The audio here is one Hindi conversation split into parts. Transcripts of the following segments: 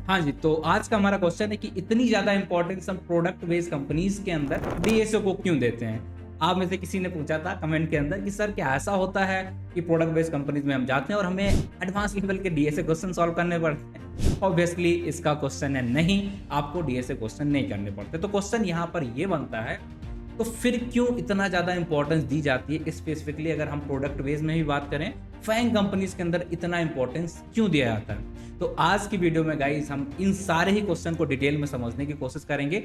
हाँ जी, तो आज का हमारा क्वेश्चन है कि इतनी ज़्यादा इम्पोर्टेंस हम प्रोडक्ट बेस्ड कंपनीज़ के अंदर डीएसओ को क्यों देते हैं? आप में से किसी ने पूछा था कमेंट के अंदर कि सर क्या ऐसा होता है कि प्रोडक्ट बेस्ड कंपनीज़ में हम जाते हैं और हमें एडवांस लेवल के डीएसए क्वेश्चन सॉल्व करने पड़ते हैं? ऑब्वियसली इसका क्वेश्चन है नहीं, आपको डीएसए क्वेश्चन नहीं करने पड़ते। तो क्वेश्चन यहाँ पर ये बनता है, तो फिर क्यों इतना ज़्यादा इंपॉर्टेंस दी जाती है? स्पेसिफिकली अगर हम प्रोडक्ट बेस में भी बात करें, फैंग कंपनीज के अंदर इतना इंपॉर्टेंस क्यों दिया जाता है? तो आज की वीडियो में गाइस हम इन सारे ही क्वेश्चन को डिटेल में समझने की कोशिश करेंगे।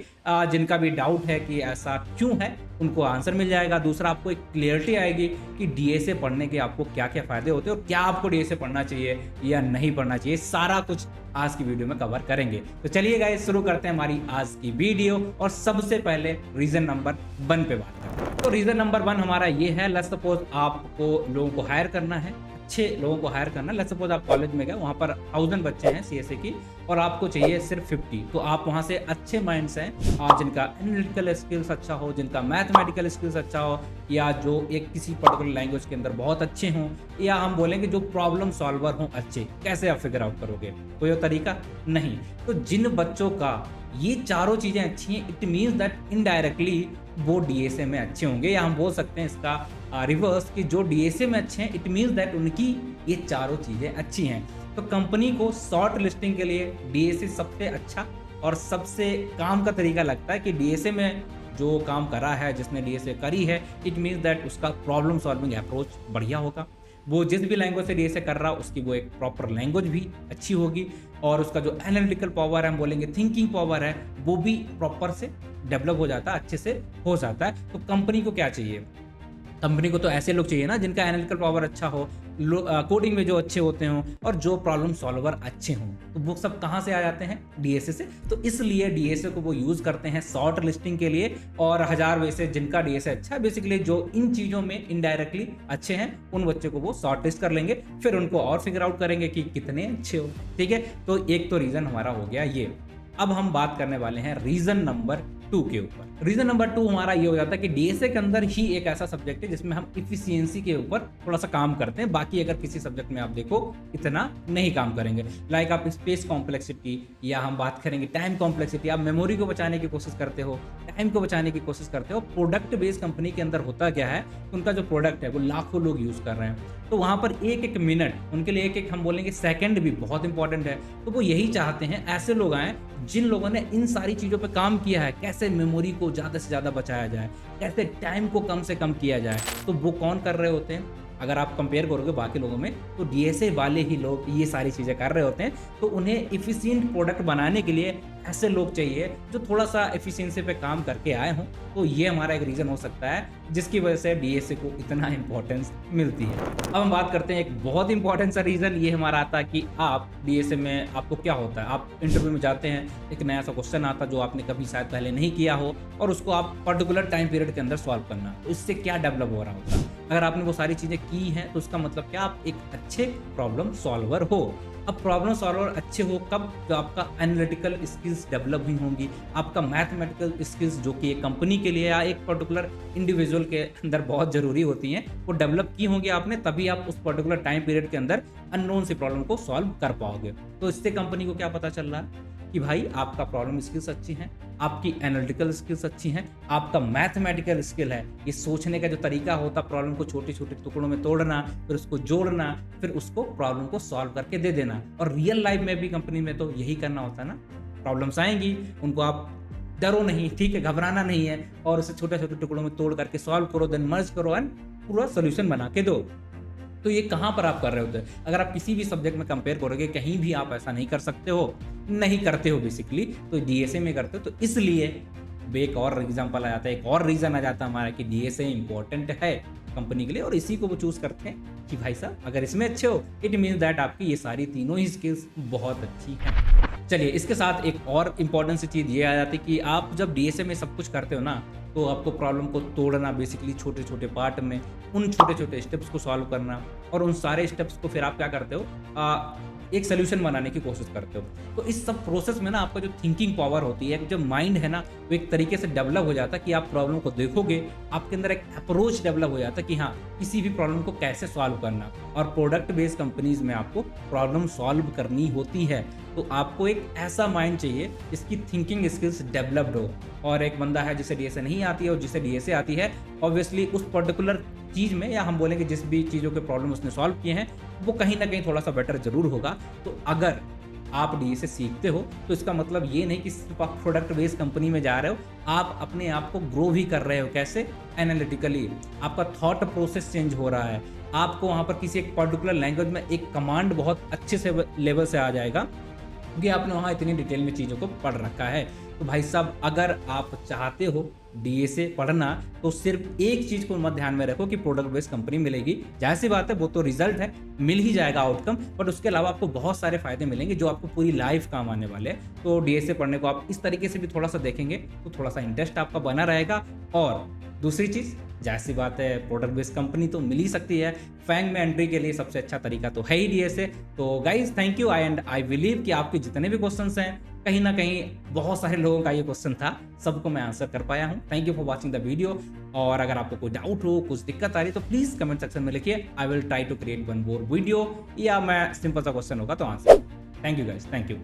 जिनका भी डाउट है कि ऐसा क्यों है, उनको आंसर मिल जाएगा। दूसरा, आपको एक क्लियरिटी आएगी कि डीएसए पढ़ने के आपको क्या क्या फायदे होते हैं और क्या आपको डीएसए पढ़ना चाहिए या नहीं पढ़ना चाहिए, सारा कुछ आज की वीडियो में कवर करेंगे। तो चलिए गाइस शुरू करते हैं हमारी आज की वीडियो और सबसे पहले रीजन नंबर 1 पे बात करते हैं। तो रीजन नंबर 1 हमारा ये है, लेट्स सपोज आपको लोगों को हायर करना है, अच्छे लोगों को हायर करना है। लेट्स सपोज आप कॉलेज में गए, वहाँ पर 1000 बच्चे हैं सीएसए की और आपको चाहिए सिर्फ 50। तो आप वहाँ से अच्छे माइंड्स हैं जिनका एनालिटिकल स्किल्स अच्छा हो, जिनका मैथमेटिकल स्किल्स अच्छा हो, या जो एक किसी पर्टिकुलर लैंग्वेज के अंदर बहुत अच्छे हों, या हम बोलेंगे जो प्रॉब्लम सॉल्वर हों अच्छे। कैसे आप फिगर आउट करोगे? कोई और तरीका नहीं। तो जिन बच्चों का ये चारों चीज़ें अच्छी हैं, इट मीन्स दैट इनडायरेक्टली वो डीएसए में अच्छे होंगे, या हम बोल सकते हैं इसका रिवर्स कि जो डीएसए में अच्छे हैं, इट मीन्स दैट उनकी ये चारों चीज़ें अच्छी हैं। तो कंपनी को शॉर्ट लिस्टिंग के लिए डीएसए सबसे अच्छा और सबसे काम का तरीका लगता है कि डीएसए में जो काम करा है, जिसने डीएसए करी है, इट मीन्स दैट उसका प्रॉब्लम सॉल्विंग अप्रोच बढ़िया होगा। वो जिस भी लैंग्वेज से डीएसए कर रहा है उसकी वो एक प्रॉपर लैंग्वेज भी अच्छी होगी, और उसका जो एनालिटिकल पावर है, हम बोलेंगे थिंकिंग पावर है, वो भी प्रॉपर से डेवलप हो जाता है, अच्छे से हो जाता है। तो कंपनी को क्या चाहिए? कंपनी को तो ऐसे लोग चाहिए ना जिनका एनालिटिकल पावर अच्छा हो, कोडिंग में जो अच्छे होते हों, और जो प्रॉब्लम सॉल्वर अच्छे हों। तो वो सब कहाँ से आ जाते हैं? डीएसए से। तो इसलिए डीएसए को वो यूज़ करते हैं शॉर्ट लिस्टिंग के लिए, और 1000 में से जिनका डीएसए अच्छा है, बेसिकली जो इन चीज़ों में इनडायरेक्टली अच्छे हैं, उन बच्चों को वो शॉर्ट लिस्ट कर लेंगे, फिर उनको और फिगर आउट करेंगे कि कितने अच्छे हो। ठीक है, तो एक तो रीज़न हमारा हो गया ये। अब हम बात करने वाले हैं रीज़न नंबर 2 के ऊपर। रीजन नंबर 2 हमारा ये हो जाता है कि डीएसए के अंदर ही एक ऐसा सब्जेक्ट है जिसमें हम इफिशियंसी के ऊपर थोड़ा सा काम करते हैं। बाकी अगर किसी सब्जेक्ट में आप देखो इतना नहीं काम करेंगे। लाइक आप स्पेस कॉम्प्लेक्सिटी, या हम बात करेंगे टाइम कॉम्प्लेक्सिटी, आप मेमोरी को बचाने की कोशिश करते हो, टाइम को बचाने की कोशिश करते हो। प्रोडक्ट बेस्ड कंपनी के अंदर होता क्या है, उनका जो प्रोडक्ट है वो लाखों लोग यूज कर रहे हैं, तो वहां पर एक एक मिनट, उनके लिए एक एक हम बोलेंगे सेकंड भी बहुत इंपॉर्टेंट है। तो वो यही चाहते हैं ऐसे लोग आए जिन लोगों ने इन सारी चीज़ों पे काम किया है, कैसे मेमोरी को ज़्यादा से ज़्यादा बचाया जाए, कैसे टाइम को कम से कम किया जाए। तो वो कौन कर रहे होते हैं? अगर आप कंपेयर करोगे बाकी लोगों में, तो डीएसए वाले ही लोग ये सारी चीज़ें कर रहे होते हैं। तो उन्हें इफ़िशिएंट प्रोडक्ट बनाने के लिए ऐसे लोग चाहिए जो थोड़ा सा एफिशिएंसी पे काम करके आए हों। तो ये हमारा एक रीज़न हो सकता है जिसकी वजह से डीएसए को इतना इंपॉर्टेंस मिलती है। अब हम बात करते हैं एक बहुत इंपॉर्टेंट सा रीज़न, ये हमारा आता है कि आप डीएसए में आपको क्या होता है, आप इंटरव्यू में जाते हैं, एक नया सा क्वेश्चन आता जो आपने कभी शायद पहले नहीं किया हो, और उसको आप पर्टिकुलर टाइम पीरियड के अंदर सॉल्व करना। तो इससे क्या डेवलप हो रहा होता है? अगर आपने वो सारी चीज़ें की हैं तो उसका मतलब क्या, आप एक अच्छे प्रॉब्लम सॉल्वर हो। अब प्रॉब्लम सॉल्वर अच्छे हो कब? जो आपका एनालिटिकल स्किल्स डेवलप हुई होंगी, आपका मैथमेटिकल स्किल्स जो कि एक कंपनी के लिए या एक पर्टिकुलर इंडिविजुअल के अंदर बहुत ज़रूरी होती हैं, वो डेवलप की होंगी आपने, तभी आप उस पर्टिकुलर टाइम पीरियड के अंदर अननोन सी प्रॉब्लम को सॉल्व कर पाओगे। तो इससे कंपनी को क्या पता चल रहा है कि भाई आपका प्रॉब्लम स्किल्स अच्छी हैं, आपकी एनालिटिकल स्किल्स अच्छी हैं, आपका मैथमेटिकल स्किल है, ये सोचने का जो तरीका होता है, प्रॉब्लम को छोटे छोटे टुकड़ों में तोड़ना, फिर उसको जोड़ना, फिर उसको प्रॉब्लम को सॉल्व करके दे देना। और रियल लाइफ में भी कंपनी में तो यही करना होता है ना। प्रॉब्लम्स आएंगी, उनको आप डरो नहीं, ठीक है, घबराना नहीं है, और उसे छोटे छोटे टुकड़ों में तोड़ करके सॉल्व करो, देन मर्ज करो एंड पूरा सोल्यूशन बना के दो। तो ये कहाँ पर आप कर रहे होते हैं? अगर आप किसी भी सब्जेक्ट में कंपेयर करोगे, कहीं भी आप ऐसा नहीं कर सकते हो, नहीं करते हो बेसिकली, तो डीएसए में करते हो। तो इसलिए एक और एग्जांपल आ जाता है, एक और रीज़न आ जाता है हमारा कि डीएसए इंपॉर्टेंट है कंपनी के लिए, और इसी को वो चूज़ करते हैं कि भाई साहब अगर इसमें अच्छे हो, इट मीन्स दैट आपकी ये सारी तीनों ही स्किल्स बहुत अच्छी हैं। चलिए, इसके साथ एक और इम्पॉर्टेंट सी चीज़ ये आ जाती है कि आप जब डीएसए में सब कुछ करते हो ना, तो आपको प्रॉब्लम को तोड़ना, बेसिकली छोटे छोटे पार्ट में उन छोटे छोटे स्टेप्स को सॉल्व करना, और उन सारे स्टेप्स को फिर आप क्या करते हो, एक सोल्यूशन बनाने की कोशिश करते हो। तो इस सब प्रोसेस में ना आपका जो थिंकिंग पावर होती है, जो माइंड है ना, वो एक तरीके से डेवलप हो जाता है कि आप प्रॉब्लम को देखोगे, आपके अंदर एक अप्रोच डेवलप हो जाता है कि हाँ, किसी भी प्रॉब्लम को कैसे सॉल्व करना। और प्रोडक्ट बेस्ड कंपनीज में आपको प्रॉब्लम सॉल्व करनी होती है, तो आपको एक ऐसा माइंड चाहिए जिसकी थिंकिंग स्किल्स डेवलप्ड हो। और एक बंदा है जिसे डीएसए नहीं आती है और जिसे डीएसए आती है, ऑब्वियसली उस पर्टिकुलर चीज़ में, या हम बोलेंगे जिस भी चीज़ों के प्रॉब्लम उसने सॉल्व किए हैं, वो कहीं ना कहीं थोड़ा सा बेटर जरूर होगा। तो अगर आप डीएसए सीखते हो तो इसका मतलब ये नहीं कि सिर्फ आप प्रोडक्ट बेस्ड कंपनी में जा रहे हो, आप अपने आप को ग्रो भी कर रहे हो। कैसे? एनालिटिकली आपका थॉट प्रोसेस चेंज हो रहा है, आपको वहाँ पर किसी एक पर्टिकुलर लैंग्वेज में एक कमांड बहुत अच्छे से लेवल से आ जाएगा, क्योंकि आपने वहाँ इतनी डिटेल में चीज़ों को पढ़ रखा है। तो भाई साहब, अगर आप चाहते हो डीएसए पढ़ना, तो सिर्फ एक चीज़ को मत ध्यान में रखो कि प्रोडक्ट बेस्ड कंपनी मिलेगी। जाहिर सी बात है, वो तो रिजल्ट है, मिल ही जाएगा आउटकम, बट उसके अलावा आपको बहुत सारे फायदे मिलेंगे जो आपको पूरी लाइफ काम आने वाले हैं। तो डीएसए पढ़ने को आप इस तरीके से भी थोड़ा सा देखेंगे तो थोड़ा सा इंटरेस्ट आपका बना रहेगा। और दूसरी चीज़, जाहिर सी बात है, प्रोडक्ट बेस्ड कंपनी तो मिल ही सकती है, फैंग में एंट्री के लिए सबसे अच्छा तरीका तो है ही डीएसए। तो guys, thank you. I believe कि आपके जितने भी क्वेश्चंस हैं, कहीं ना कहीं बहुत सारे लोगों का ये क्वेश्चन था, सबको मैं आंसर कर पाया हूँ। Thank you for watching the video. और अगर आपको कोई डाउट हो, कुछ दिक्कत आ रही है, तो प्लीज़ कमेंट सेक्शन में लिखिए। I will try to create one more video, या मैं सिंपल सा क्वेश्चन होगा तो answer. Thank you guys, thank you.